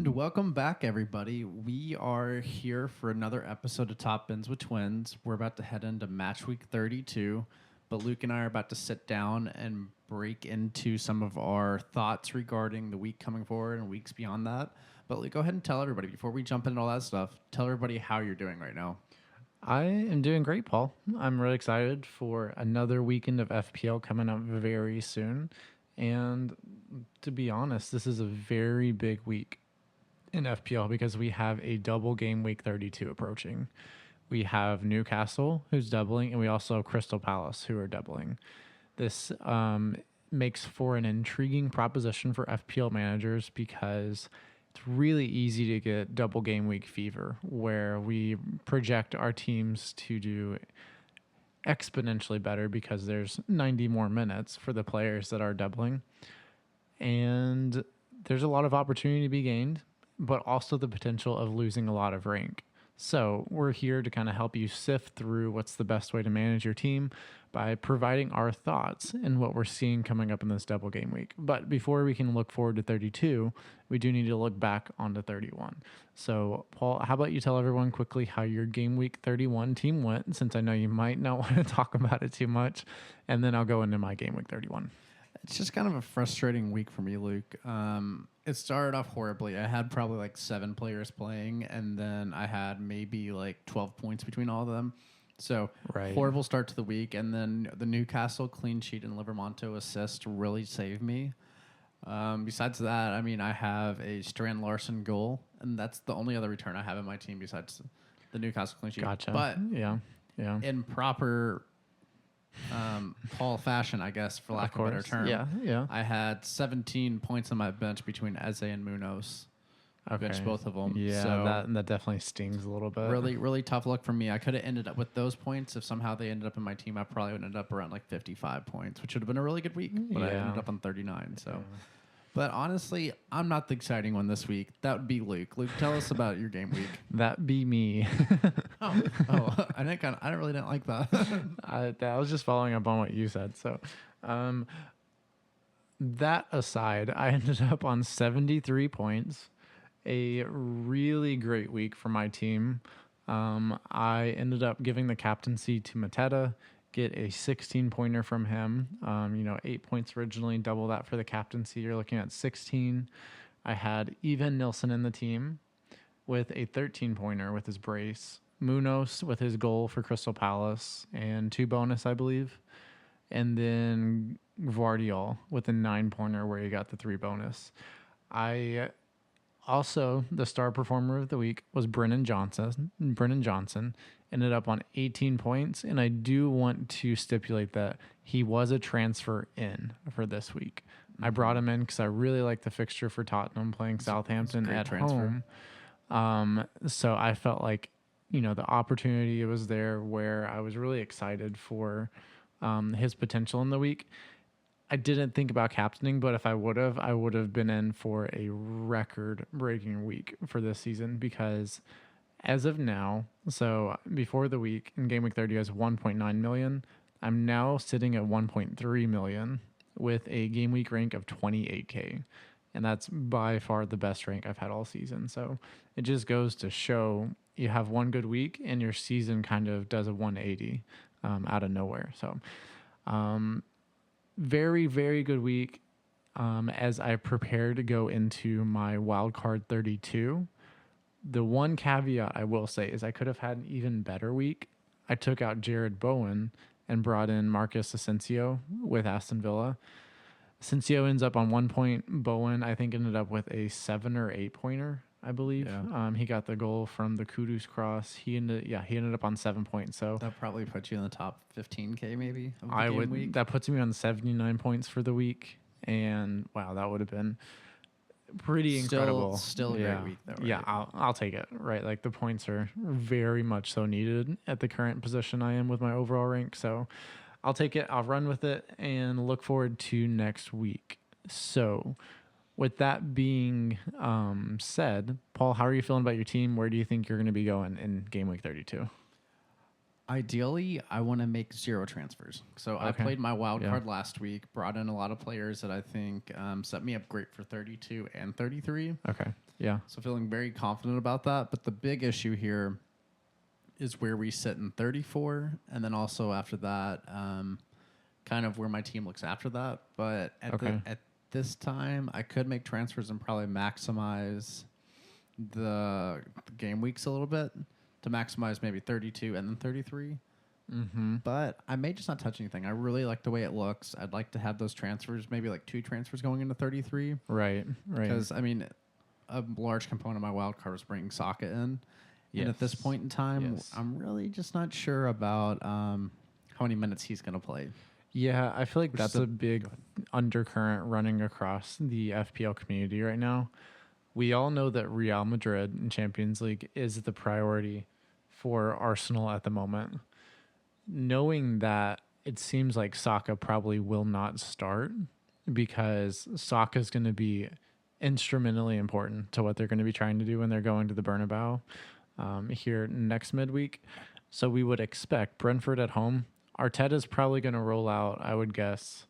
And welcome back, everybody. We are here for another episode of Top Bins with Twins. We're about to head into match week 32, but Luke and I are about to sit down and break into some of our thoughts regarding the week coming forward and weeks beyond that. But Luke, go ahead and tell everybody, before we jump into all that stuff, tell everybody how you're doing right now. I am doing great, Paul. I'm really excited for another weekend of FPL coming up very soon. And to be honest, this is a very big week in FPL because we have a double game week 32 approaching. We have Newcastle, who's doubling, and we also have Crystal Palace, who are doubling. This makes for an intriguing proposition for FPL managers because it's really easy to get double game week fever, where we project our teams to do exponentially better because there's 90 more minutes for the players that are doubling. And there's a lot of opportunity to be gained, but also the potential of losing a lot of rank. So we're here to kind of help you sift through what's the best way to manage your team by providing our thoughts and what we're seeing coming up in this double game week. But before we can look forward to 32, we do need to look back onto 31. So Paul, how about you tell everyone quickly how your game week 31 team went, since I know you might not want to talk about it too much, and then I'll go into my game week 31. It's just kind of a frustrating week for me, Luke. It started off horribly. I had probably like 7 players playing, and then I had maybe like 12 points between all of them. So horrible start to the week, and then the Newcastle clean sheet and Livermonto assist really saved me. Besides that, I mean, I have a Strand Larson goal, and that's the only other return I have in my team besides the Newcastle clean sheet. Gotcha. But yeah, in proper Paul fashion, I guess, for lack of a better term. Yeah. I had 17 points on my bench between Eze and Munoz. I benched both of them. Yeah, so that definitely stings a little bit. really, really tough luck for me. I could have ended up with those points. If somehow they ended up in my team, I probably would have ended up around like 55 points, which would have been a really good week. But I ended up on 39. So, But honestly, I'm not the exciting one this week. That would be Luke. Luke, tell us about your game week. That be me. I didn't really like that. I was just following up on what you said. So, that aside, I ended up on 73 points. A really great week for my team. I ended up giving the captaincy to Mateta, get a 16-pointer from him. 8 points originally, double that for the captaincy. You're looking at 16. I had Evan Nilsson in the team with a 13-pointer with his brace. Munoz with his goal for Crystal Palace and 2 bonus, I believe. And then Gvardiol with a 9-pointer where he got the 3 bonus. Also, the star performer of the week was Brennan Johnson. Brennan Johnson ended up on 18 points, and I do want to stipulate that he was a transfer in for this week. I brought him in because I really like the fixture for Tottenham playing Southampton at home. So I felt like, the opportunity was there where I was really excited for his potential in the week. I didn't think about captaining, but if I would have been in for a record-breaking week for this season because as of now, so before the week in Game Week 30, I was 1.9 million. I'm now sitting at 1.3 million with a Game Week rank of 28K, and that's by far the best rank I've had all season. So it just goes to show you have one good week and your season kind of does a 180 out of nowhere. So very, very good week as I prepare to go into my Wildcard 32. The one caveat I will say is I could have had an even better week. I took out Jared Bowen and brought in Marcus Asensio with Aston Villa. Asensio ends up on 1 point. Bowen, I think, ended up with a 7 or 8 pointer, I believe. Yeah. He got the goal from the Kudus cross. He ended up on 7 points. So that probably puts you in the top 15K maybe. Week. That puts me on 79 points for the week, and wow, that would have been pretty incredible. Still a great week though. Right? Yeah, I'll take it. Right, like the points are very much so needed at the current position I am with my overall rank. So I'll take it. I'll run with it and look forward to next week. So, with that being said, Paul, how are you feeling about your team? Where do you think you're going to be going in Game Week 32? Ideally, I want to make 0 transfers. So I played my wild card last week, brought in a lot of players that I think set me up great for 32 and 33. Okay. Yeah. So feeling very confident about that. But the big issue here is where we sit in 34, and then also after that, kind of where my team looks after that. But at this time, I could make transfers and probably maximize the game weeks a little bit to maximize maybe 32 and then 33. Mm-hmm. But I may just not touch anything. I really like the way it looks. I'd like to have those transfers, maybe like 2 transfers going into 33. Right. Because, I mean, a large component of my wild card was bringing Sokka in. Yes. And at this point in time, I'm really just not sure about how many minutes he's going to play. Yeah, I feel like that's a big undercurrent running across the FPL community right now. We all know that Real Madrid in Champions League is the priority for Arsenal at the moment. Knowing that, it seems like Sokka probably will not start because Sokka is going to be instrumentally important to what they're going to be trying to do when they're going to the Bernabeu here next midweek. So we would expect Brentford at home. Arteta's probably going to roll out, I would guess,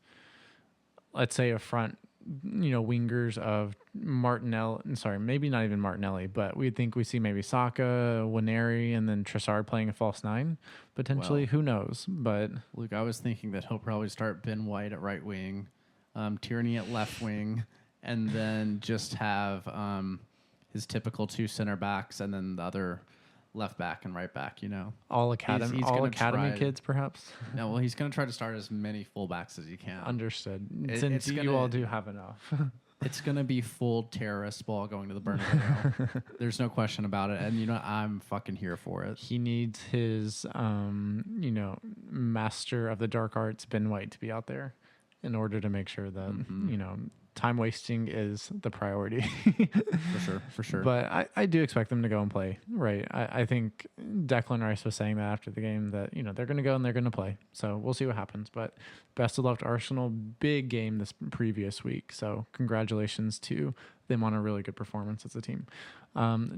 let's say a front, wingers of Martinelli. Sorry, maybe not even Martinelli, but we think we see maybe Saka, Waneri, and then Trossard playing a false 9, potentially. Well, who knows? But Luke, I was thinking that he'll probably start Ben White at right wing, Tierney at left wing, and then just have his typical 2 center backs, and then the other left back and right back. All academy, kids, perhaps. No, well, he's going to try to start as many fullbacks as he can. Understood. Since you all do have enough. It's going to be full terrorist ball going to the Bernabeu. There's no question about it. And, I'm fucking here for it. He needs his, master of the dark arts, Ben White, to be out there in order to make sure that, time wasting is the priority. For sure. But I do expect them to go and play, right? I think Declan Rice was saying that after the game that, they're going to go and they're going to play. So we'll see what happens. But best of luck to Arsenal. Big game this previous week. So congratulations to them on a really good performance as a team.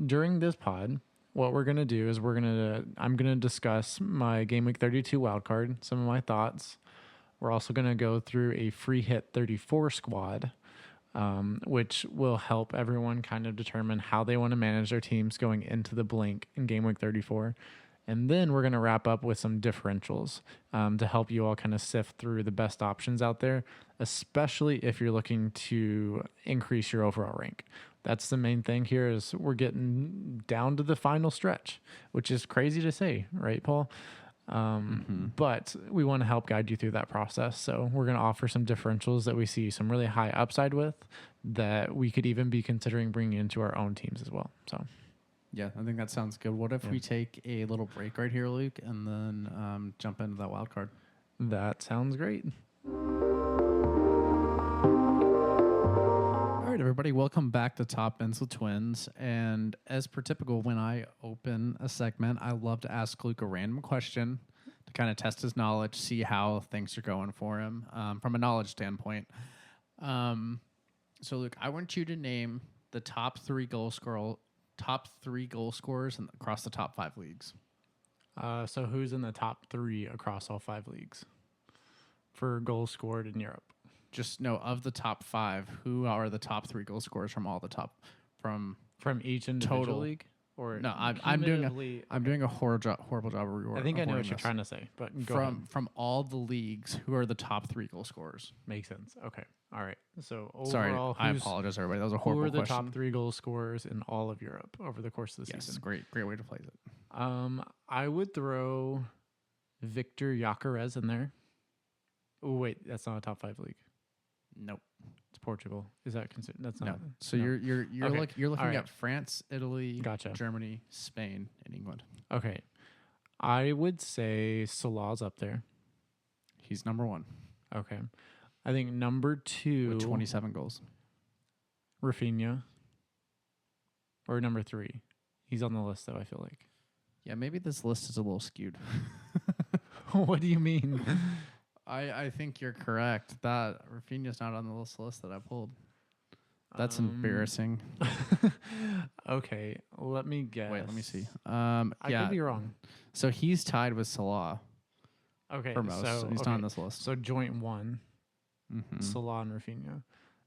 During this pod, what we're going to do is I'm going to discuss my Gameweek 32 wildcard, some of my thoughts. We're also going to go through a free hit 34 squad, which will help everyone kind of determine how they want to manage their teams going into the blink in Game Week 34. And then we're going to wrap up with some differentials to help you all kind of sift through the best options out there, especially if you're looking to increase your overall rank. That's the main thing here is we're getting down to the final stretch, which is crazy to say, right, Paul? But we want to help guide you through that process. So we're going to offer some differentials that we see some really high upside with that we could even be considering bringing into our own teams as well. So, yeah, I think that sounds good. What if we take a little break right here, Luke, and then jump into that wild card? That sounds great. All right, everybody, welcome back to Top Ends with Twins. And as per typical, when I open a segment, I love to ask Luke a random question to kind of test his knowledge, see how things are going for him from a knowledge standpoint. So, Luke, I want you to name the top 3 goal scorers across the top 5 leagues. So who's in the top 3 across all 5 leagues for goals scored in Europe? Just know of the top 5, who are the top 3 goal scorers from all the top from each individual league? Or no, I'm doing a horrible job of reward. I think I know what you're trying to say, but from all the leagues, who are the top 3 goal scorers? Makes sense. Okay, all right. So overall, sorry, I apologize, everybody. That was a horrible question. Who are the top 3 goal scorers in all of Europe over the course of the season? Great way to place it. I would throw Victor Gyökeres in there. Oh wait, that's not a top 5 league. Nope. It's Portugal. Is that considered? That's not. No. So you're looking at France, Italy, Gotcha. Germany, Spain, and England. Okay. I would say Salah's up there. He's number 1. Okay. I think number 2 with 27 goals. Rafinha. Or number 3. He's on the list though, I feel like. Yeah, maybe this list is a little skewed. What do you mean? I think you're correct. That Rafinha's not on the list that I pulled. That's embarrassing. Okay, let me guess. Wait, let me see. I could be wrong. So he's tied with Salah Okay, for most. So he's not on this list. So joint one, Mm-hmm. Salah and Rafinha.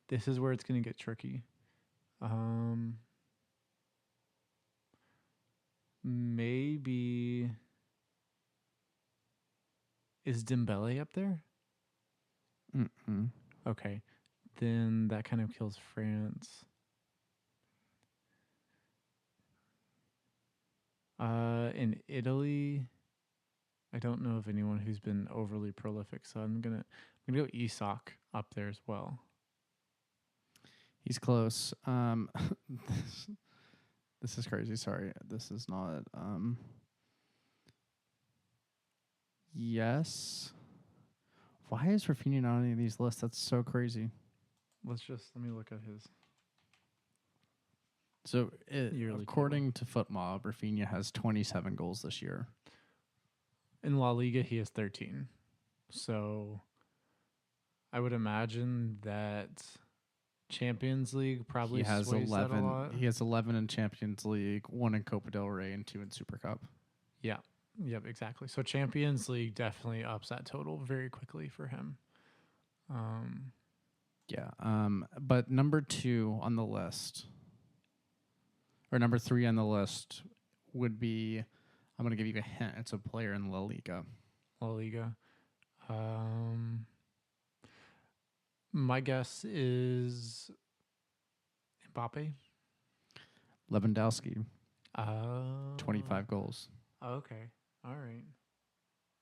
This is where it's going to get tricky. Maybe is Dembele up there? Mm-mm. Okay, then that kind of kills France. In Italy, I don't know of anyone who's been overly prolific, so I'm gonna go Isak up there as well. He's close. This is crazy. Sorry, this is not. Yes. Why is Rafinha not on any of these lists? That's so crazy. Let me look at his. So, Yearly according to FootMob, Rafinha has 27 goals this year. In La Liga, he has 13. So, I would imagine that Champions League probably He has sways 11. that a lot. He has 11 in Champions League, 1 in Copa del Rey, and 2 in Super Cup. Yeah. Yep, exactly. So Champions League definitely ups that total very quickly for him. Yeah. But number 2 on the list, or number 3 on the list, would be, I'm going to give you a hint. It's a player in La Liga. La Liga. My guess is Mbappe. Lewandowski. 25 goals. Okay. All right.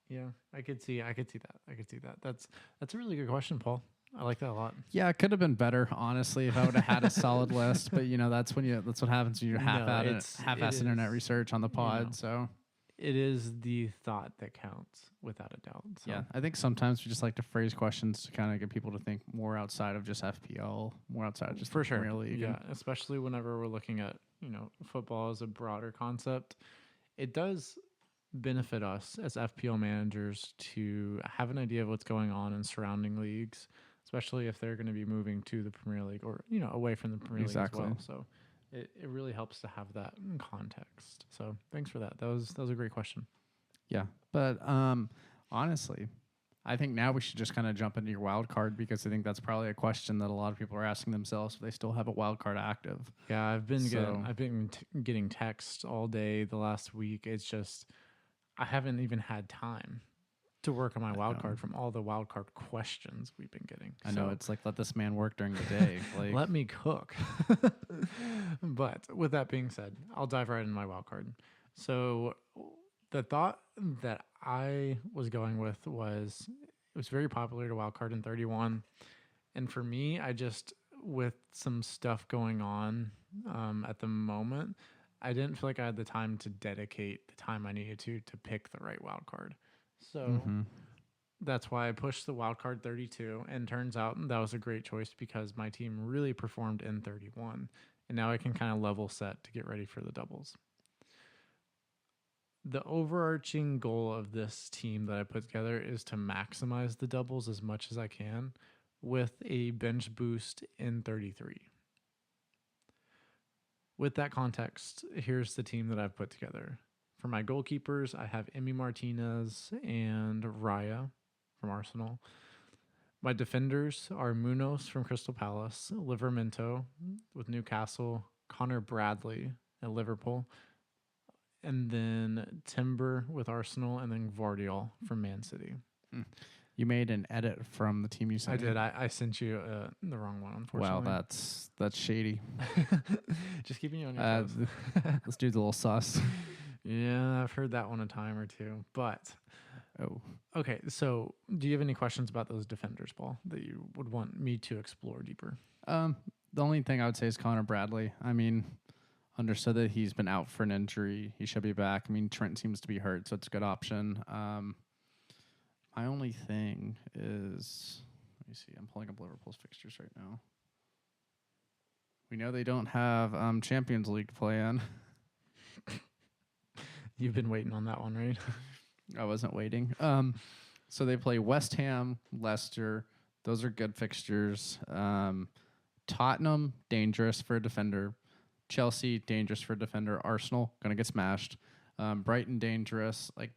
Yeah, I could see that. That's a really good question, Paul. I like that a lot. Yeah, it could have been better, honestly, if I would have had a solid list. But that's what happens when you half-ass internet research on the pod. So it is the thought that counts, without a doubt. So. Yeah, I think sometimes we just like to phrase questions to kind of get people to think more outside of just FPL, more outside of just the Premier League. Yeah, especially whenever we're looking at football as a broader concept, it does benefit us as FPL managers to have an idea of what's going on in surrounding leagues, especially if they're going to be moving to the Premier League or away from the Premier League as well. So it really helps to have that in context. So thanks for that. That was a great question. Yeah, but honestly, I think now we should just kind of jump into your wild card, because I think that's probably a question that a lot of people are asking themselves if they still have a wild card active. Yeah, I've been getting texts all day the last week. It's just I haven't even had time to work on my wild card from all the wild card questions we've been getting. I know, it's like, let this man work during the day. Like, let me cook. But with that being said, I'll dive right into my wild card. So the thought that I was going with was, it was very popular to wild card in 31. And for me, with some stuff going on at the moment, I didn't feel like I had the time to dedicate the time I needed to pick the right wild card. So that's why I pushed the wild card 32, and turns out that was a great choice because my team really performed in 31, and now I can kind of level set to get ready for the doubles. The overarching goal of this team that I put together is to maximize the doubles as much as I can with a bench boost in 33. With that context, here's the team that I've put together. For my goalkeepers, I have Emi Martinez and Raya from Arsenal. My defenders are Munoz from Crystal Palace, Livramento with Newcastle, Connor Bradley at Liverpool, and then Timber with Arsenal, and then Gvardiol from Man City. You made an edit from the team you sent. I did. I sent you the wrong one, unfortunately. Wow, that's shady. Just keeping you on your toes. Let's do the little sauce. Yeah, I've heard that one a time or two. But, okay, so do you have any questions about those defenders, Paul, that you would want me to explore deeper? The only thing I would say is Connor Bradley. I mean, understood that he's been out for an injury. He should be back. I mean, Trent seems to be hurt, so it's a good option. My only thing is, let me see. I'm pulling up Liverpool's fixtures right now. We know they don't have Champions League to play in. You've been waiting on that one, right? I wasn't waiting. So they play West Ham, Leicester. Those are good fixtures. Tottenham, dangerous for a defender. Chelsea, dangerous for a defender. Arsenal, going to get smashed. Brighton, dangerous. Like,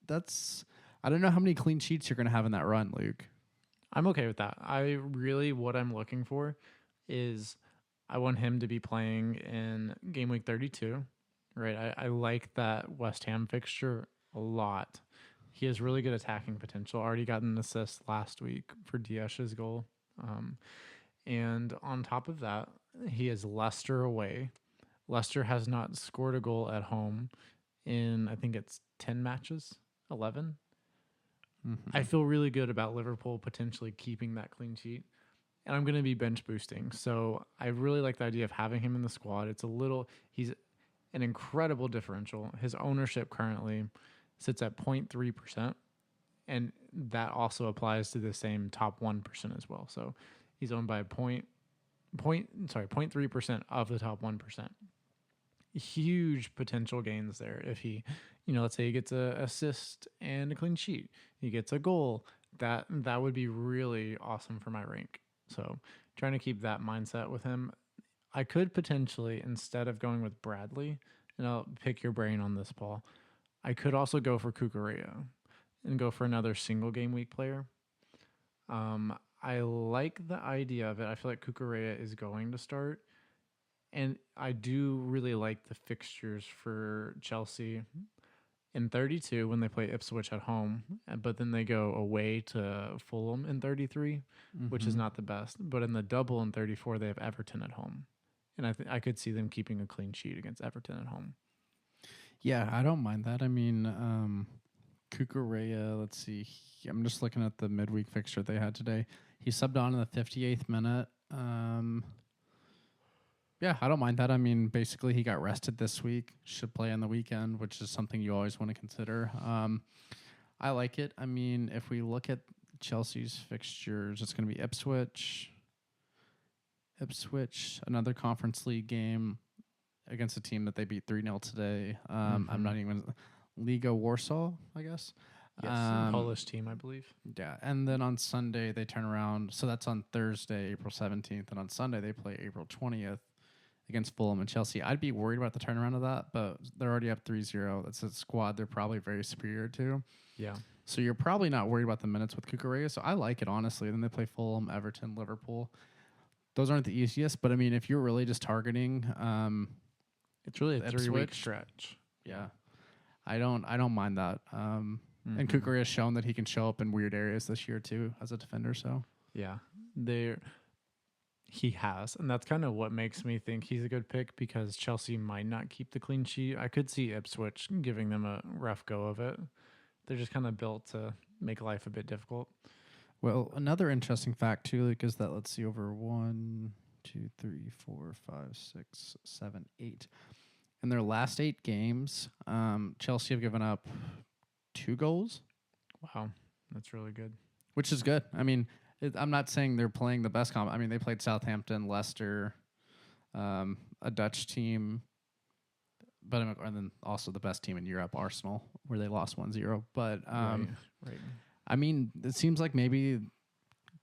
that's... I don't know how many clean sheets you're going to have in that run, Luke. I'm okay with that. What I'm looking for is I want him to be playing in game week 32, right? I like that West Ham fixture a lot. He has really good attacking potential. Already got an assist last week for Diash's goal. And on top of that, he is Leicester away. Leicester has not scored a goal at home in, I think it's 10 matches, 11. I feel really good about Liverpool potentially keeping that clean sheet. And I'm going to be bench boosting. So I really like the idea of having him in the squad. He's an incredible differential. His ownership currently sits at 0.3%. And that also applies to the same top 1% as well. So he's owned by 0.3% of the top 1%. Huge potential gains there. If he, let's say he gets a assist and a clean sheet, he gets a goal, that would be really awesome for my rank. So trying to keep that mindset with him. I could potentially, instead of going with Bradley, and I'll pick your brain on this, Paul, I could also go for Cucurella and go for another single game week player. I like the idea of it. I feel like Cucurella is going to start. And I do really like the fixtures for Chelsea in 32 when they play Ipswich at home, but then they go away to Fulham in 33, which is not the best. But in the double in 34, they have Everton at home. And I could see them keeping a clean sheet against Everton at home. Yeah, I don't mind that. I mean, Cucurella, let's see. I'm just looking at the midweek fixture they had today. He subbed on in the 58th minute. Yeah, I don't mind that. I mean, basically, he got rested this week. Should play on the weekend, which is something you always want to consider. I like it. I mean, if we look at Chelsea's fixtures, it's going to be Ipswich, another Conference League game against a team that they beat 3-0 today. I'm not even... Liga Warsaw, I guess. Yes, Polish team, I believe. Yeah, and then on Sunday, they turn around. So that's on Thursday, April 17th. And on Sunday, they play April 20th. Against Fulham and Chelsea. I'd be worried about the turnaround of that, but they're already up 3-0. That's a squad they're probably very superior to. Yeah. So you're probably not worried about the minutes with Cucurella. So I like it, honestly. Then they play Fulham, Everton, Liverpool. Those aren't the easiest, but I mean, if you're really just targeting... it's really a 3-week stretch. Yeah. I don't mind that. And Cucurella has shown that he can show up in weird areas this year, too, as a defender, so... Yeah. He has, and that's kind of what makes me think he's a good pick because Chelsea might not keep the clean sheet. I could see Ipswich giving them a rough go of it. They're just kind of built to make life a bit difficult. Well, another interesting fact, too, Luke, is that let's see, over 1, 2, 3, 4, 5, 6, 7, 8. In their last 8 games, Chelsea have given up 2 goals. Wow, that's really good. Which is good. I mean... I'm not saying they're playing the best comp. I mean, they played Southampton, Leicester, a Dutch team, but and then also the best team in Europe, Arsenal, where they lost 1-0. But right. I mean, it seems like maybe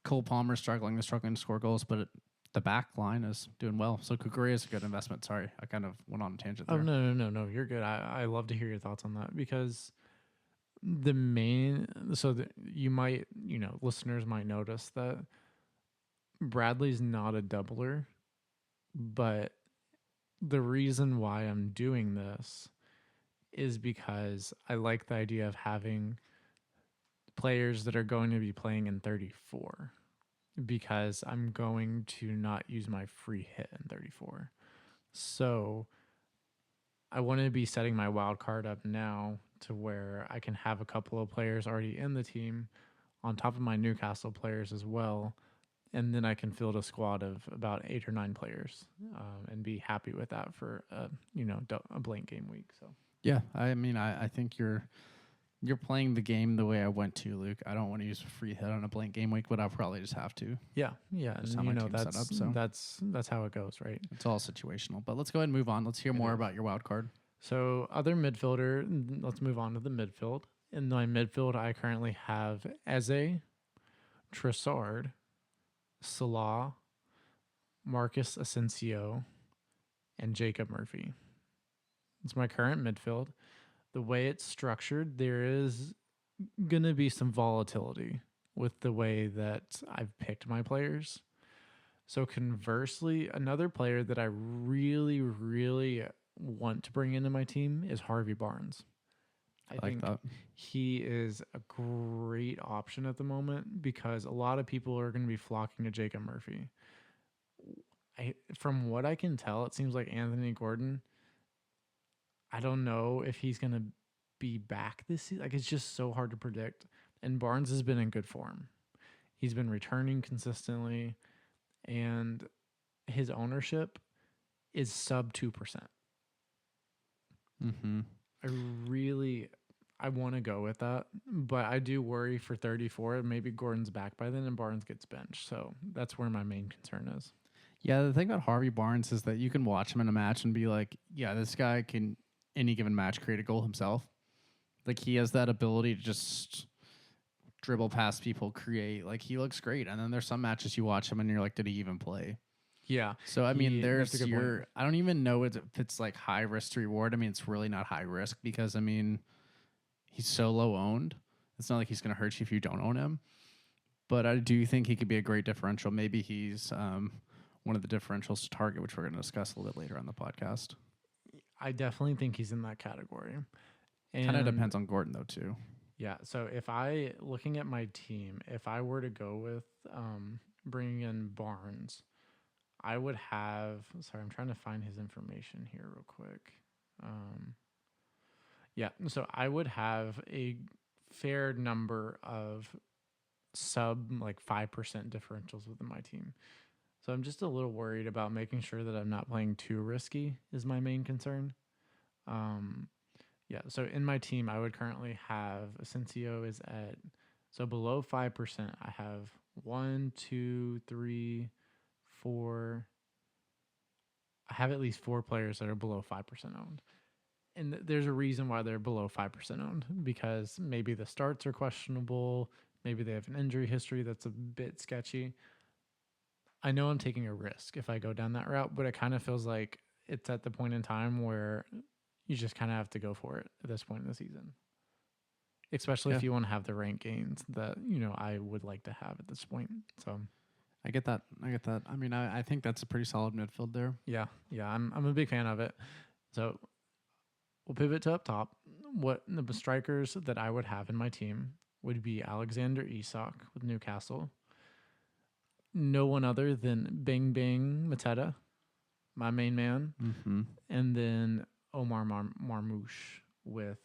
Cole Palmer's struggling to score goals, but the back line is doing well. So Cucurella is a good investment. Sorry, I kind of went on a tangent there. Oh no, you're good. I love to hear your thoughts on that because. You might, listeners might notice that Bradley's not a doubler, but the reason why I'm doing this is because I like the idea of having players that are going to be playing in 34 because I'm going to not use my free hit in 34. So I want to be setting my wild card up now to where I can have a couple of players already in the team on top of my Newcastle players as well. And then I can field a squad of about 8 or 9 players and be happy with that for, a blank game week. So, yeah, I mean, I think you're playing the game the way I went to, Luke. I don't want to use a free hit on a blank game week, but I'll probably just have to. Yeah. That's how my team's set up, so. That's how it goes, right? It's all situational. But let's go ahead and move on. Let's hear more about your wild card. So other midfielder, let's move on to the midfield. In my midfield, I currently have Eze, Trossard, Salah, Marcus Asensio, and Jacob Murphy. It's my current midfield. The way it's structured, there is going to be some volatility with the way that I've picked my players. So conversely, another player that I really, really want to bring into my team is Harvey Barnes. I like think that. he is a great option at the moment because a lot of people are going to be flocking to Jacob Murphy. From what I can tell, it seems like Anthony Gordon, I don't know if he's going to be back this season. Like, it's just so hard to predict. And Barnes has been in good form. He's been returning consistently, and his ownership is sub 2%. Mm-hmm. I want to go with that, but I do worry for 34. Maybe Gordon's back by then and Barnes gets benched. So that's where my main concern is. Yeah, the thing about Harvey Barnes is that you can watch him in a match and be like, yeah, this guy can, any given match, create a goal himself. Like, he has that ability to just dribble past people, create. Like, he looks great. And then there's some matches you watch him and you're like, did he even play? Yeah. So, I mean, that's a there's good point. I don't even know if it's like high risk to reward. I mean, it's really not high risk because, I mean, he's so low owned. It's not like he's going to hurt you if you don't own him. But I do think he could be a great differential. Maybe he's one of the differentials to target, which we're going to discuss a little bit later on the podcast. I definitely think he's in that category. Kind of depends on Gordon, though, too. Yeah. So looking at my team, if I were to go with bringing in Barnes, I would have, sorry, I'm trying to find his information here real quick. Yeah. So I would have a fair number of sub like 5% differentials within my team. So I'm just a little worried about making sure that I'm not playing too risky is my main concern. Yeah, so in my team, I would currently have Asensio is at, so below 5%, I have 1, 2, 3, 4. I have at least 4 players that are below 5% owned. And there's a reason why they're below 5% owned, because maybe the starts are questionable. Maybe they have an injury history that's a bit sketchy. I know I'm taking a risk if I go down that route, but it kind of feels like it's at the point in time where you just kind of have to go for it at this point in the season, especially if you want to have the rank gains that, I would like to have at this point. So I get that. I mean, I think that's a pretty solid midfield there. Yeah. I'm a big fan of it. So we'll pivot to up top. What the strikers that I would have in my team would be Alexander Isak with Newcastle. No one other than Bang Bang Mateta, my main man. Mm-hmm. And then Omar Marmoush with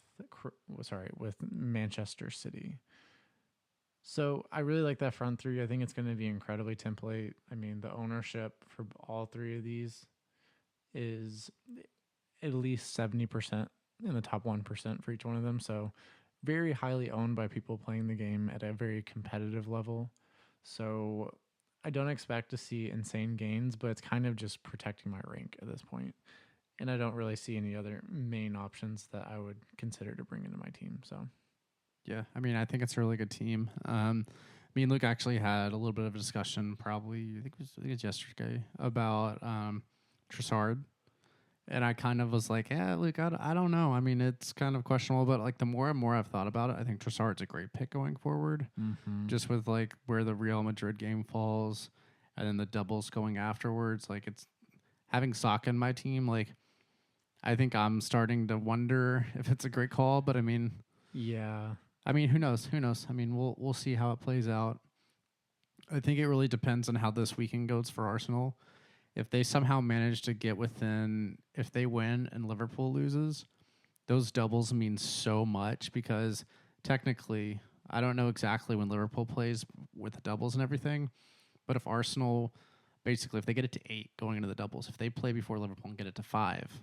Manchester City. So I really like that front three. I think it's going to be incredibly template. I mean, the ownership for all three of these is at least 70% in the top 1% for each one of them. So very highly owned by people playing the game at a very competitive level. So I don't expect to see insane gains, but it's kind of just protecting my rank at this point. And I don't really see any other main options that I would consider to bring into my team. So, yeah, I mean, I think it's a really good team. Me and Luke actually had a little bit of a discussion, probably I think it was yesterday, about Trossard, and I kind of was like, "Yeah, Luke, I don't know. I mean, it's kind of questionable, but like the more and more I've thought about it, I think Trossard's a great pick going forward. Just with like where the Real Madrid game falls, and then the doubles going afterwards. Like it's having Saka in my team, like." I think I'm starting to wonder if it's a great call, but I mean, yeah. I mean, who knows? Who knows? I mean, we'll see how it plays out. I think it really depends on how this weekend goes for Arsenal. If they somehow manage to get within, if they win and Liverpool loses, those doubles mean so much because technically, I don't know exactly when Liverpool plays with the doubles and everything, but if Arsenal, basically, if they get it to 8 going into the doubles, if they play before Liverpool and get it to 5,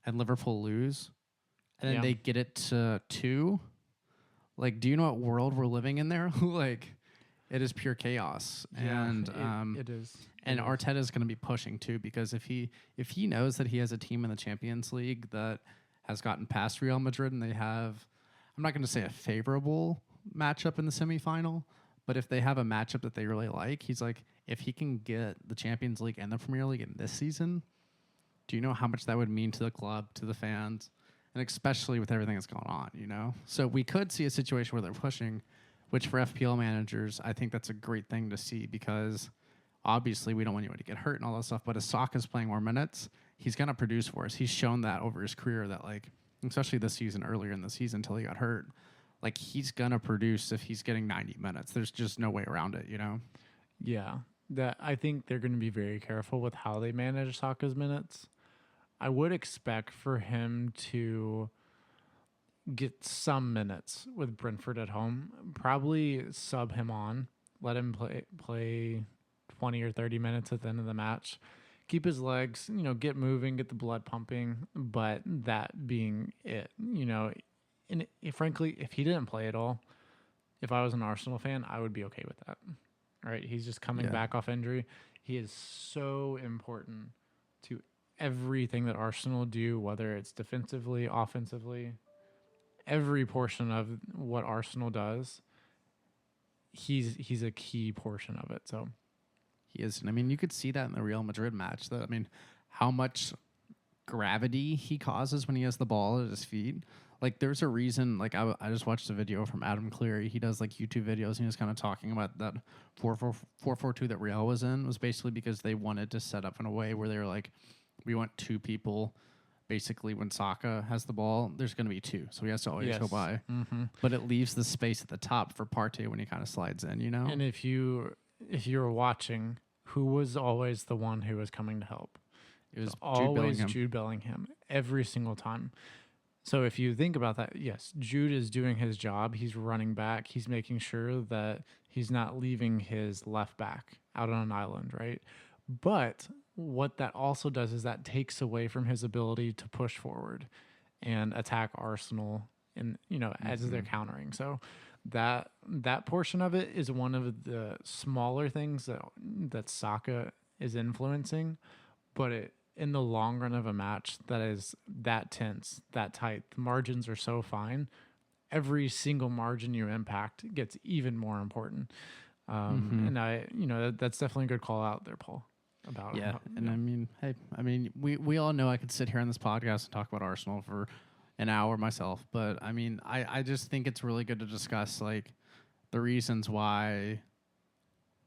and Liverpool lose, and then they get it to 2. Like, do you know what world we're living in there? Like, it is pure chaos. Yeah, and it is. And Arteta is going to be pushing too, because if he knows that he has a team in the Champions League that has gotten past Real Madrid and they have, I'm not going to say a favorable matchup in the semifinal, But if they have a matchup that they really like, he's like, if he can get the Champions League and the Premier League in this season, do you know how much that would mean to the club, to the fans, and especially with everything that's going on, you know? So we could see a situation where they're pushing, which for FPL managers, I think that's a great thing to see because obviously we don't want anyone to get hurt and all that stuff, but as Saka's playing more minutes, he's going to produce for us. He's shown that over his career that, like, especially this season, earlier in the season until he got hurt, like, he's going to produce if he's getting 90 minutes. There's just no way around it, you know? Yeah. That I think they're going to be very careful with how they manage Saka's minutes. I would expect for him to get some minutes with Brentford at home. Probably sub him on, let him play 20 or 30 minutes at the end of the match. Keep his legs, get moving, get the blood pumping. But that being it, and frankly, if he didn't play at all, if I was an Arsenal fan, I would be okay with that. All right, he's just coming back off injury. He is so important to everything that Arsenal do, whether it's defensively, offensively, every portion of what Arsenal does. He's a key portion of it. So he is. And I mean, you could see that in the Real Madrid match. That, I mean, how much gravity he causes when he has the ball at his feet. Like, there's a reason. Like, I just watched a video from Adam Cleary. He does, like, YouTube videos, and he was kind of talking about that 4-4-2 that Real was in was basically because they wanted to set up in a way where they were like, we want two people. Basically, when Saka has the ball, there's going to be two, so he has to always go by. Mm-hmm. But it leaves the space at the top for Partey when he kind of slides in, you know? And if you were watching, who was always the one who was coming to help? It was always Jude Bellingham every single time. So if you think about that, yes, Jude is doing his job. He's running back. He's making sure that he's not leaving his left back out on an island, right? But what that also does is that takes away from his ability to push forward and attack Arsenal and, as they're countering. So that portion of it is one of the smaller things that Saka is influencing, but in the long run of a match that is that tense, that tight, the margins are so fine. Every single margin you impact gets even more important. And that's definitely a good call out there, Paul. About yeah, and I mean, hey, we all know I could sit here on this podcast and talk about Arsenal for an hour myself, but I mean, I just think it's really good to discuss like the reasons why.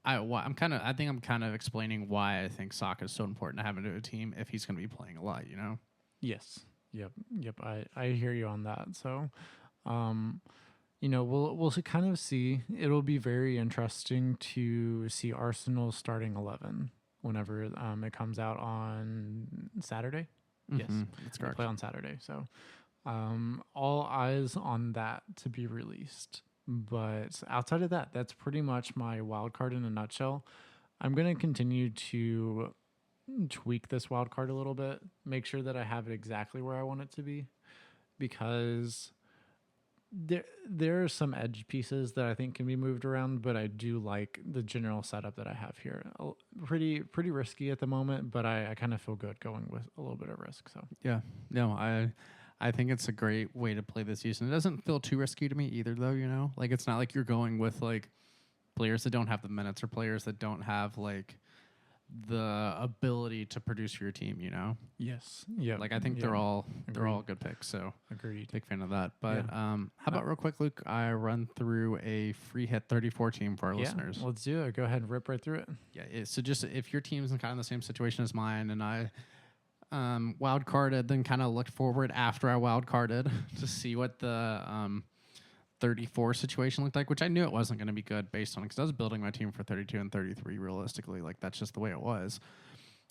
I'm kind of explaining why I think Saka is so important to have into a team if he's going to be playing a lot, you know? Yes. Yep. I hear you on that. So, we'll kind of see. It'll be very interesting to see Arsenal's starting 11 whenever it comes out on Saturday. Mm-hmm. Yes, that's correct. Play on Saturday. So, all eyes on that to be released. But outside of that, that's pretty much my wild card in a nutshell. I'm going to continue to tweak this wild card a little bit, make sure that I have it exactly where I want it to be, because there are some edge pieces that I think can be moved around, but I do like the general setup that I have here. Pretty risky at the moment, but I kind of feel good going with a little bit of risk. So yeah, no, I think it's a great way to play this season. It doesn't feel too risky to me either, though, you know? Like, it's not like you're going with, like, players that don't have the minutes or players that don't have, like, the ability to produce for your team, you know? Yes. Yeah. Like, I think they're all good picks, so agreed. Big fan of that. But how about real quick, Luke, I run through a free hit 34 team for our listeners. Let's do it. Go ahead and rip right through it. Yeah, so just if your team's in kind of the same situation as mine and I wild carded, then kind of looked forward after I wild carded to see what the 34 situation looked like, which I knew it wasn't going to be good based on because I was building my team for 32 and 33 realistically. Like, that's just the way it was.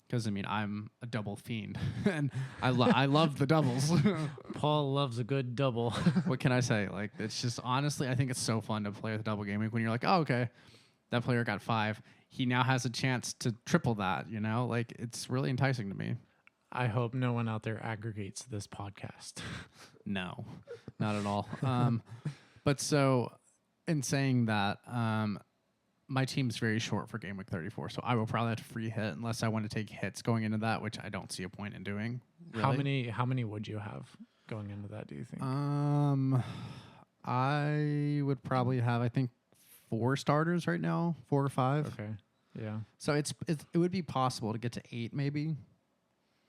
Because, I mean, I'm a double fiend, and I love the doubles. Paul loves a good double. What can I say? Like, it's just, honestly, I think it's so fun to play with a double game week when you're like, oh, okay, that player got 5. He now has a chance to triple that, you know? Like, it's really enticing to me. I hope no one out there aggregates this podcast. No, not at all. But so, in saying that, my team's very short for Game Week 34, so I will probably have to free hit unless I want to take hits going into that, which I don't see a point in doing. Really. How many would you have going into that, do you think? I would probably have, I think, 4 starters right now, 4 or 5. Okay. Yeah. So it would be possible to get to 8 maybe.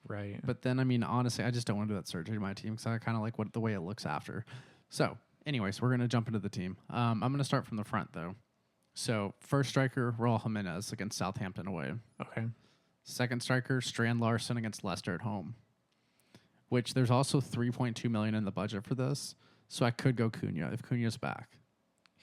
Right. But then, I mean, honestly, I just don't want to do that surgery to my team because I kind of like the way it looks after. So, anyways, we're going to jump into the team. I'm going to start from the front, though. So, first striker, Raul Jimenez against Southampton away. Okay. Second striker, Strand Larson against Leicester at home. Which there's also $3.2 million in the budget for this. So I could go Cunha if Cunha's back.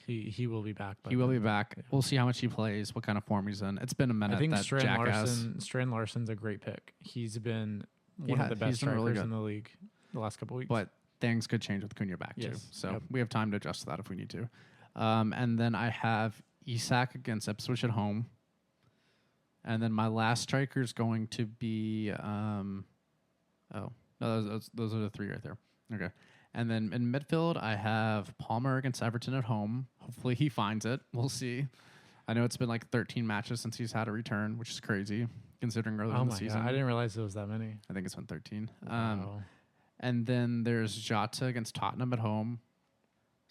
He will be back. He will be back. Yeah. We'll see how much he plays, what kind of form he's in. It's been a minute. I think Strand Larson's a great pick. He's been one of the best strikers in the league the last couple weeks. But things could change with Cunha back too. So we have time to adjust to that if we need to. And then I have Isak against Ipswich at home. And then my last striker is going to be those are the 3 right there. Okay. And then in midfield, I have Palmer against Everton at home. Hopefully he finds it. We'll see. I know it's been like 13 matches since he's had a return, which is crazy considering earlier in the season. God. I didn't realize it was that many. I think it's been 13. Wow. And then there's Jota against Tottenham at home.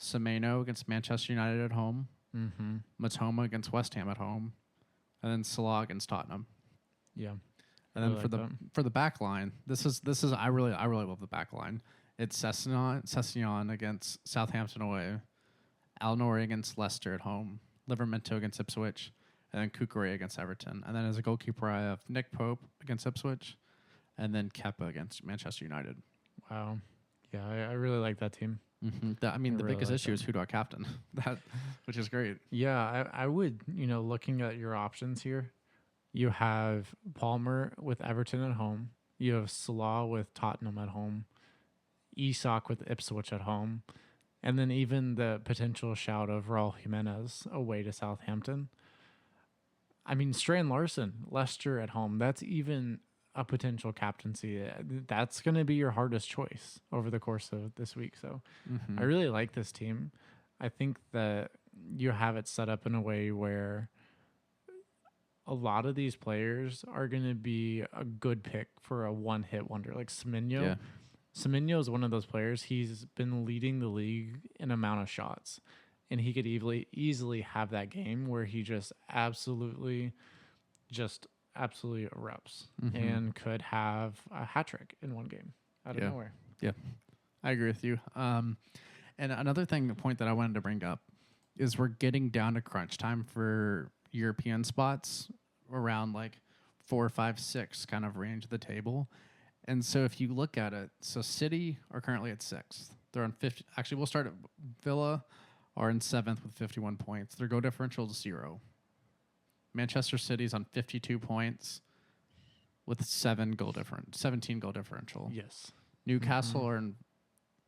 Semenyo against Manchester United at home. Mm-hmm. Matoma against West Ham at home. And then Salah against Tottenham. Yeah. And then for the back line, this is I really love the back line. It's Sessegnon against Southampton away, Al-Nouri against Leicester at home, Livramento against Ipswich, and then Cucurella against Everton. And then as a goalkeeper, I have Nick Pope against Ipswich, and then Kepa against Manchester United. Wow. Yeah, I really like that team. Mm-hmm. The biggest issue is who do I captain, which is great. Yeah, I would, looking at your options here, you have Palmer with Everton at home. You have Salah with Tottenham at home. Isak with Ipswich at home, and then even the potential shout of Raul Jimenez away to Southampton. I mean, Strand Larson, Leicester at home, that's even a potential captaincy. That's going to be your hardest choice over the course of this week. So I really like this team. I think that you have it set up in a way where a lot of these players are going to be a good pick for a one-hit wonder, like Semenyo. Yeah. Semenyo is one of those players. He's been leading the league in amount of shots, and he could easily have that game where he just absolutely erupts and could have a hat trick in one game out of nowhere. Yeah, I agree with you. And another point that I wanted to bring up is we're getting down to crunch time for European spots around like 4, 5, 6 kind of range of the table. And so if you look at it, so City are currently at 6th. They're on 50. Actually, we'll start at Villa are in 7th with 51 points. Their goal differential is 0. Manchester City's on 52 points with 17 goal differential. Yes. Newcastle are in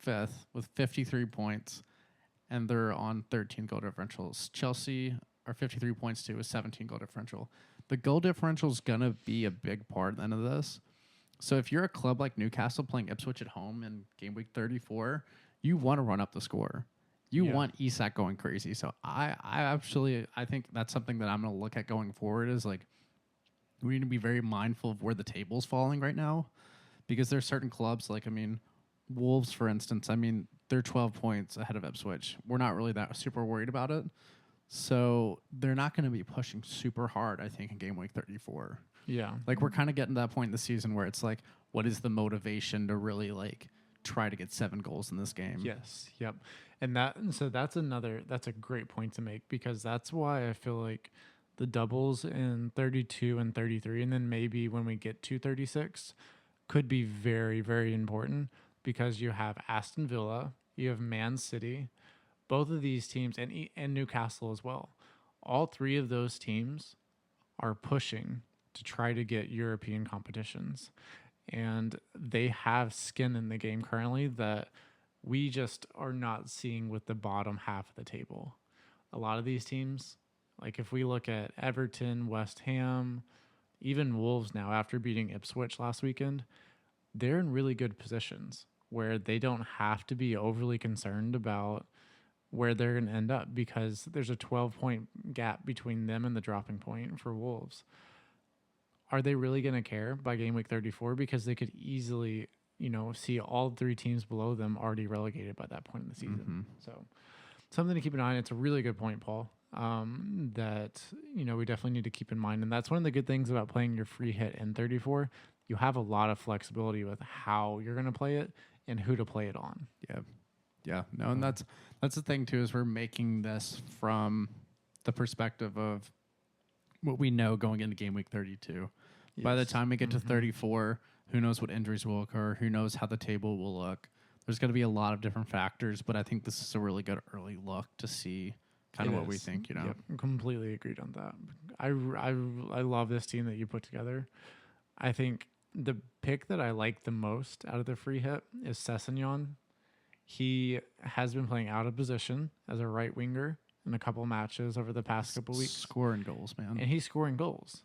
5th with 53 points, and they're on 13 goal differentials. Chelsea are 53 points too with 17 goal differential. The goal differential is going to be a big part at the end of this. So if you're a club like Newcastle playing Ipswich at home in Gameweek 34, you want to run up the score. You want Isak going crazy. So I think that's something that I'm going to look at going forward is like we need to be very mindful of where the table's falling right now because there's certain clubs like, Wolves, for instance, they're 12 points ahead of Ipswich. We're not really that super worried about it. So they're not going to be pushing super hard, I think, in Gameweek 34. Yeah. Like, we're kind of getting to that point in the season where it's like, what is the motivation to really, like, try to get 7 goals in this game? Yes. Yep. And that's a great point to make because that's why I feel like the doubles in 32 and 33, and then maybe when we get to 36, could be very, very important because you have Aston Villa, you have Man City, both of these teams, and Newcastle as well. All 3 of those teams are pushing to try to get European competitions. And they have skin in the game currently that we just are not seeing with the bottom half of the table. A lot of these teams, like if we look at Everton, West Ham, even Wolves now after beating Ipswich last weekend, they're in really good positions where they don't have to be overly concerned about where they're going to end up because there's a 12-point gap between them and the dropping point for Wolves. Are they really going to care by game week 34? Because they could easily, see all 3 teams below them already relegated by that point in the season. So something to keep an eye on. It's a really good point, Paul. that, we definitely need to keep in mind. And that's one of the good things about playing your free hit in 34. You have a lot of flexibility with how you're going to play it and who to play it on. Yeah. No, and that's the thing too, is we're making this from the perspective of what we know going into game week 32. Yes. By the time we get to 34, who knows what injuries will occur? Who knows how the table will look? There's going to be a lot of different factors, but I think this is a really good early look to see kind of what we think, Yep, completely agreed on that. I love this team that you put together. I think the pick that I like the most out of the free hit is Sessegnon. He has been playing out of position as a right winger in a couple matches over the past couple weeks. Scoring goals, man. And he's scoring goals.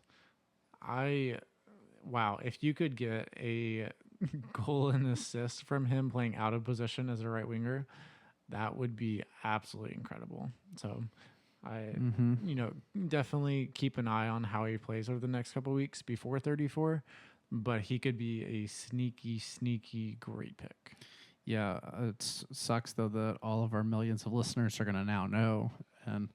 Wow, if you could get a goal and assist from him playing out of position as a right winger, that would be absolutely incredible. So I definitely keep an eye on how he plays over the next couple of weeks before 34, but he could be a sneaky great pick. Yeah, it sucks though that all of our millions of listeners are going to now know, and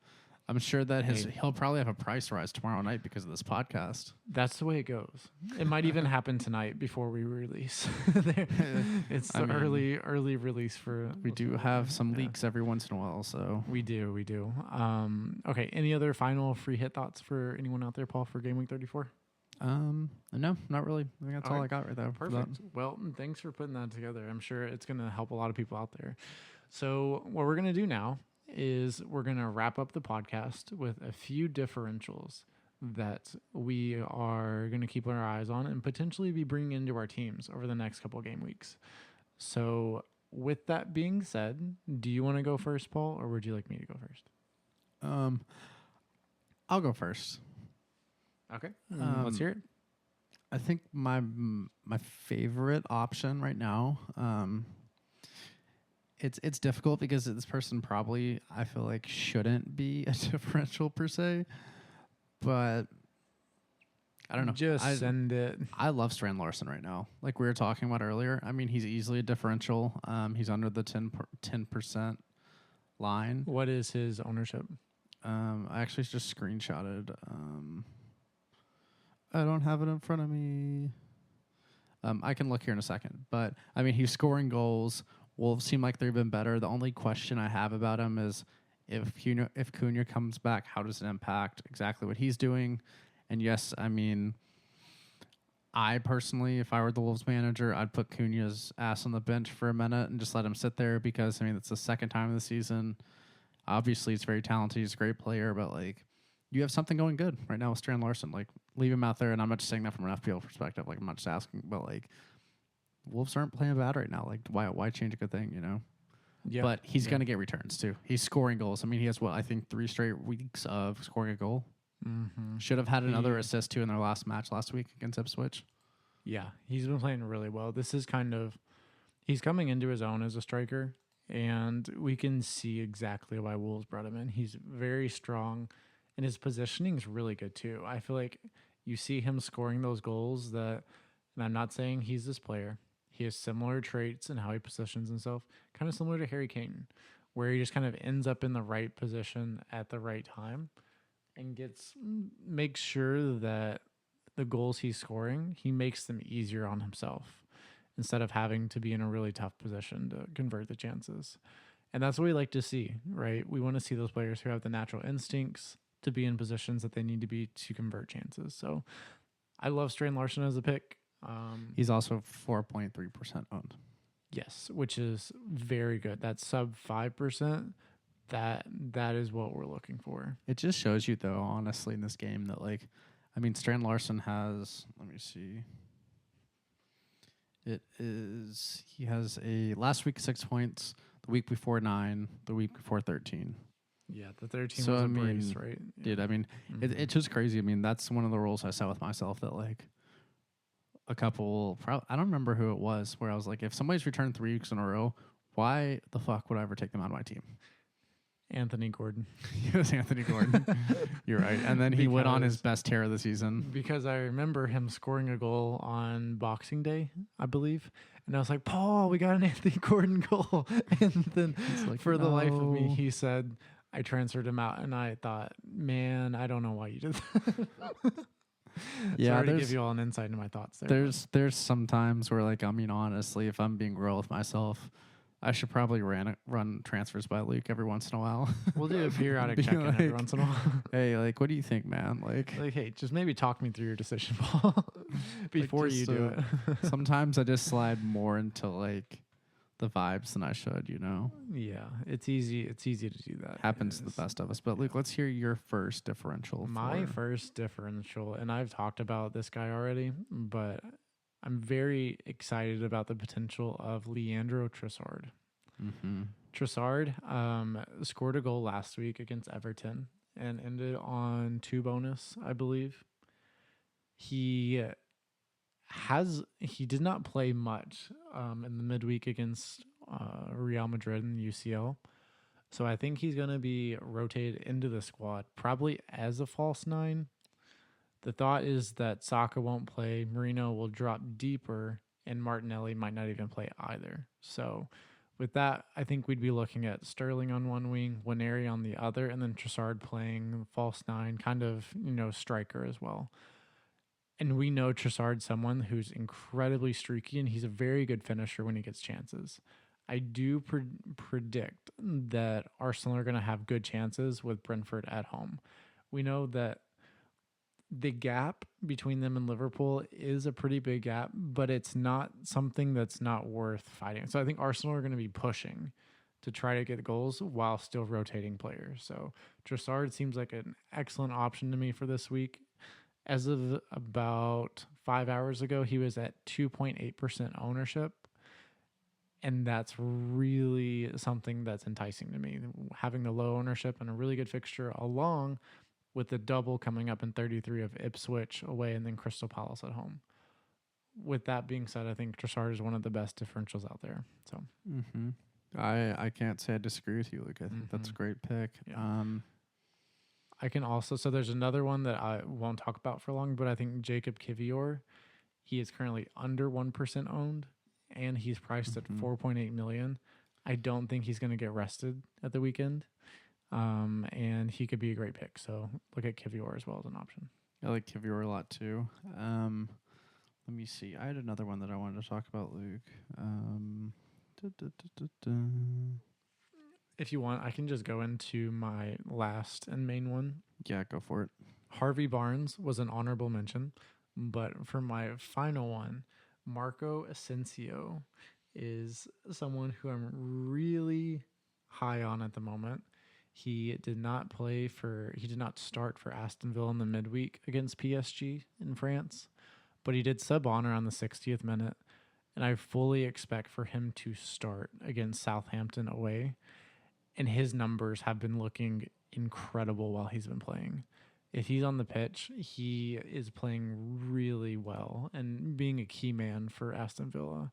I'm sure that he'll probably have a price rise tomorrow night because of this podcast. That's the way it goes. It might even happen tonight before we release. It's the early release for. We do have some leaks every once in a while, so we do. Okay. Any other final free hit thoughts for anyone out there, Paul, for Game Week 34? No, not really. I think that's all I got right there. Perfect. Well, thanks for putting that together. I'm sure it's going to help a lot of people out there. So what we're going to do now is we're going to wrap up the podcast with a few differentials that we are going to keep our eyes on and potentially be bringing into our teams over the next couple of game weeks. So with that being said, do you want to go first, Paul, or would you like me to go first? I'll go first. Okay. Let's hear it. I think my favorite option right now, it's difficult because this person probably, I feel like, shouldn't be a differential per se, but I don't know. Just send it. I love Strand Larson right now. Like we were talking about earlier. I mean, he's easily a differential. He's under the 10% line. What is his ownership? I actually just screenshotted. I don't have it in front of me. I can look here in a second. But, I mean, he's scoring goals. Wolves seem like they've been better. The only question I have about him is if Cunha comes back, how does it impact exactly what he's doing? And, yes, I mean, I personally, if I were the Wolves manager, I'd put Cunha's ass on the bench for a minute and just let him sit there because, I mean, it's the second time of the season. Obviously, he's very talented. He's a great player, but, like, you have something going good right now with Strand Larson. Like, leave him out there, and I'm not just saying that from an FPL perspective. Like, I'm not just asking, but, like, Wolves aren't playing bad right now. Like, why change a good thing, you know? Yeah. But he's going to get returns, too. He's scoring goals. I mean, he has, I think 3 straight weeks of scoring a goal. Mm-hmm. Should have had another assist, too, in their last match last week against Ipswich. Yeah, he's been playing really well. This is he's coming into his own as a striker, and we can see exactly why Wolves brought him in. He's very strong, and his positioning is really good, too. I feel like you see him scoring those goals and I'm not saying he's this player. He has similar traits in how he positions himself, kind of similar to Harry Kane, where he just kind of ends up in the right position at the right time and makes sure that the goals he's scoring, he makes them easier on himself instead of having to be in a really tough position to convert the chances. And that's what we like to see, right? We want to see those players who have the natural instincts to be in positions that they need to be to convert chances. So I love Strand Larson as a pick. He's also 4.3% owned. Yes, which is very good. That's sub 5%. That is what we're looking for. It just shows you, though, honestly, in this game that, like, I mean, Strand Larson has, let me see. He has a last week 6 points, the week before 9, the week before 13. Yeah, the 13 was a brace, right? Yeah. Dude, I mean, it's just crazy. I mean, that's one of the rules I set with myself that, like, I don't remember who it was, where I was like, if somebody's returned 3 weeks in a row, why the fuck would I ever take them out of my team? Anthony Gordon. It was Anthony Gordon. You're right. And then he went on his best tear of the season. Because I remember him scoring a goal on Boxing Day, I believe. And I was like, Paul, we got an Anthony Gordon goal. And then the life of me, he said, I transferred him out, and I thought, man, I don't know why you did that. Yeah, Sorry to give you all an insight into my thoughts there. There's some times where, like, I mean, honestly, if I'm being real with myself, I should probably run transfers by Luke every once in a while. We'll do a periodic Be check-in every like, once in a while. Hey, like, what do you think, man? Like, Hey, just maybe talk me through your decision, Paul, before you do it. Sometimes I just slide more into, like, the vibes than I should, you know? Yeah, it's easy. It's easy to do that. Happens to the best of us. But, Luke, let's hear your first differential. My first differential, and I've talked about this guy already, but I'm very excited about the potential of Leandro Trossard. Mm-hmm. Trossard scored a goal last week against Everton and ended on 2 bonus, I believe. He did not play much in the midweek against Real Madrid and UCL. So I think he's going to be rotated into the squad, probably as a false 9. The thought is that Saka won't play, Marino will drop deeper, and Martinelli might not even play either. So with that, I think we'd be looking at Sterling on one wing, Waneri on the other, and then Trossard playing false 9, kind of, striker as well. And we know Trossard's someone who's incredibly streaky, and he's a very good finisher when he gets chances. I do predict that Arsenal are going to have good chances with Brentford at home. We know that the gap between them and Liverpool is a pretty big gap, but it's not something that's not worth fighting. So I think Arsenal are going to be pushing to try to get goals while still rotating players. So Trossard seems like an excellent option to me for this week. As of about 5 hours ago, he was at 2.8% ownership. And that's really something that's enticing to me. Having the low ownership and a really good fixture along with the double coming up in 33 of Ipswich away and then Crystal Palace at home. With that being said, I think Trossard is one of the best differentials out there. So I can't say I disagree with you, Luke. I think that's a great pick. Yeah. I can also, so there's another one that I won't talk about for long, but I think Jacob Kivior, he is currently under 1% owned, and he's priced at 4.8 million. I don't think he's going to get rested at the weekend. And he could be a great pick. So look at Kivior as well as an option. I like Kivior a lot too. Let me see. I had another one that I wanted to talk about, Luke. If you want, I can just go into my last and main one. Yeah, go for it. Harvey Barnes was an honorable mention, but for my final one, Marco Asensio is someone who I'm really high on at the moment. He did not start for Aston Villa in the midweek against PSG in France, but he did sub on around the 60th minute, and I fully expect for him to start against Southampton away, and his numbers have been looking incredible while he's been playing. If he's on the pitch, he is playing really well and being a key man for Aston Villa.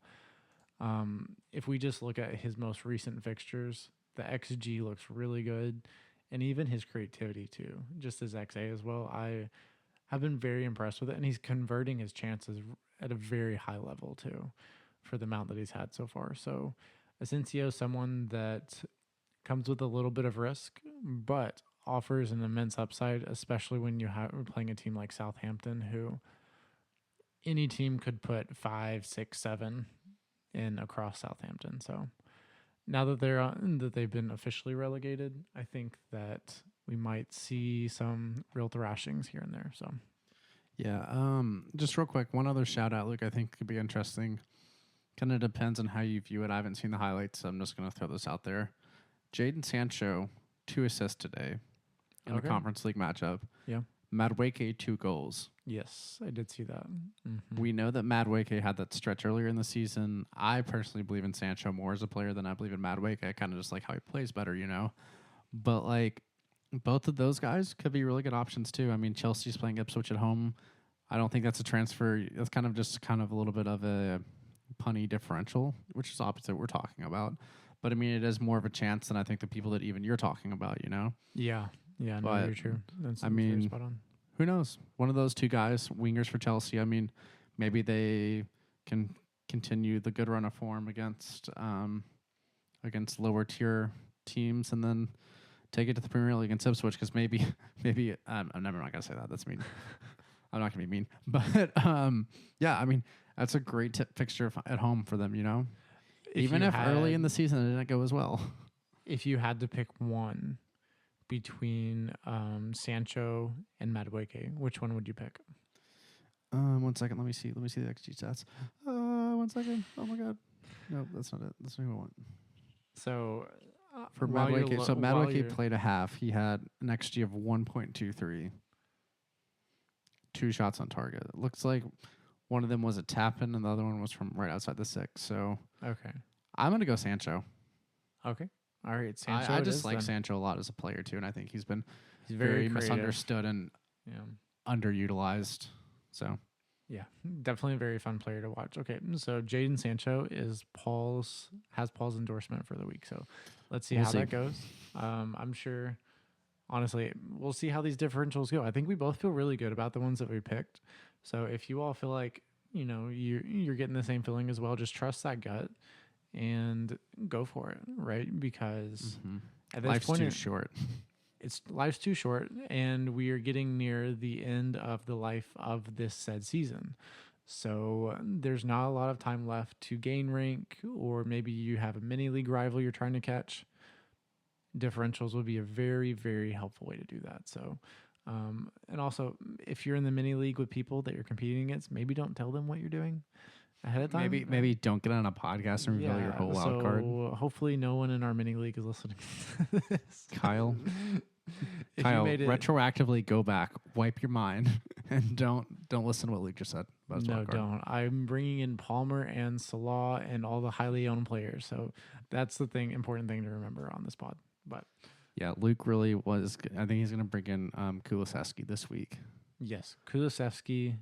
If we just look at his most recent fixtures, the XG looks really good, and even his creativity too, just his XA as well. I have been very impressed with it, and he's converting his chances at a very high level too for the amount that he's had so far. So Asensio is someone that comes with a little bit of risk, but offers an immense upside, especially when you're playing a team like Southampton, who any team could put 5, 6, 7 in across Southampton. So now that they've been officially relegated, I think that we might see some real thrashings here and there. So, yeah. Just real quick, one other shout out, Luke. I think could be interesting. Kind of depends on how you view it. I haven't seen the highlights, so I'm just going to throw this out there. Jadon Sancho, 2 assists today in the Conference League matchup. Yeah. Madueke, 2 goals. Yes, I did see that. We know that Madueke had that stretch earlier in the season. I personally believe in Sancho more as a player than I believe in Madueke. I kind of just like how he plays better, you know. But like both of those guys could be really good options too. I mean, Chelsea's playing Ipswich at home. I don't think that's a transfer. That's kind of a little bit of a punny differential, which is opposite what we're talking about. But I mean, it is more of a chance than I think the people that even you're talking about, you know? Yeah. Yeah, no, very true. That's very spot on. Who knows? One of those 2 guys, wingers for Chelsea. I mean, maybe they can continue the good run of form against lower tier teams, and then take it to the Premier League and tip switch because maybe I'm never not gonna say that. That's mean. I'm not gonna be mean, but yeah, I mean that's a great fixture at home for them. You know, even if early in the season it didn't go as well. If you had to pick one between Sancho and Madueke, which one would you pick? 1 second. Let me see the XG stats. 1 second. Oh my god. No, that's not it. That's not what I want. So for Madueke, Madueke played a half. He had an XG of 1.23. 2 shots on target. It looks like one of them was a tap in and the other one was from right outside the 6. So okay, I'm gonna go Sancho. Okay, all right. Sancho. I just like Sancho a lot as a player too, and I think he's very misunderstood and underutilized. So yeah, definitely a very fun player to watch. Okay, so Jadon Sancho has Paul's endorsement for the week. So let's see how that goes. I'm sure. Honestly, we'll see how these differentials go. I think we both feel really good about the ones that we picked. So if you all feel like, you're getting the same feeling as well, just trust that gut and go for it, right? Because at this life's point, too short. Life's too short, and we are getting near the end of the life of this said season. So there's not a lot of time left to gain rank, or maybe you have a mini league rival you're trying to catch. Differentials would be a very, very helpful way to do that. So, and also if you're in the mini league with people that you're competing against, maybe don't tell them what you're doing ahead of time. Maybe don't get on a podcast and reveal your whole wild card. Hopefully no one in our mini league is listening to this. Kyle, retroactively go back, wipe your mind, and don't listen to what Luke just said about his wild card. Don't. I'm bringing in Palmer and Salah and all the highly owned players. So that's the important thing to remember on this pod. But yeah, Luke really was. I think he's going to bring in Kulusevski this week. Yes, Kulusevski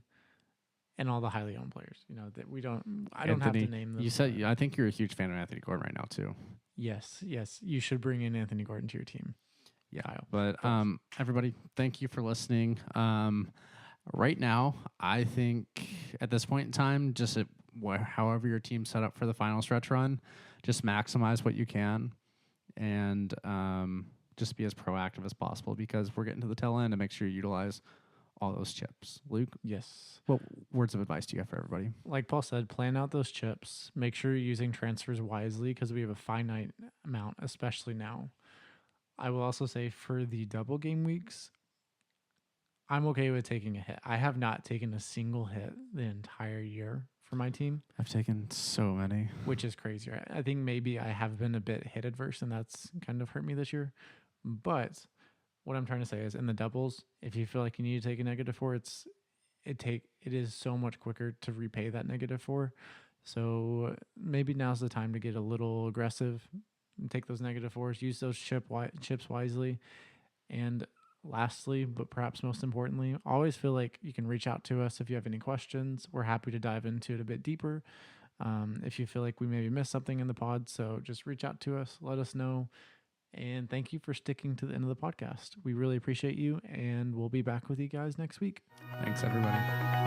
and all the highly owned players. That we don't. I don't have to name them. You said I think you're a huge fan of Anthony Gordon right now too. Yes. You should bring in Anthony Gordon to your team. Yeah, but everybody, thank you for listening. Right now, I think at this point in time, just however your team's set up for the final stretch run, just maximize what you can. And just be as proactive as possible because we're getting to the tail end and make sure you utilize all those chips. Luke? Yes. What words of advice do you have for everybody? Like Paul said, plan out those chips. Make sure you're using transfers wisely because we have a finite amount, especially now. I will also say for the double game weeks, I'm okay with taking a hit. I have not taken a single hit the entire year for my team. I've taken so many. Which is crazy. Right? I think maybe I have been a bit hit adverse, and that's kind of hurt me this year. But what I'm trying to say is in the doubles, if you feel like you need to take a -4, it is so much quicker to repay that -4. So maybe now's the time to get a little aggressive and take those -4s, use those chips wisely. And lastly, but perhaps most importantly, always feel like you can reach out to us if you have any questions. We're happy to dive into it a bit deeper. If you feel like we maybe missed something in the pod, so just reach out to us, let us know. And thank you for sticking to the end of the podcast. We really appreciate you, and we'll be back with you guys next week. Thanks, everybody.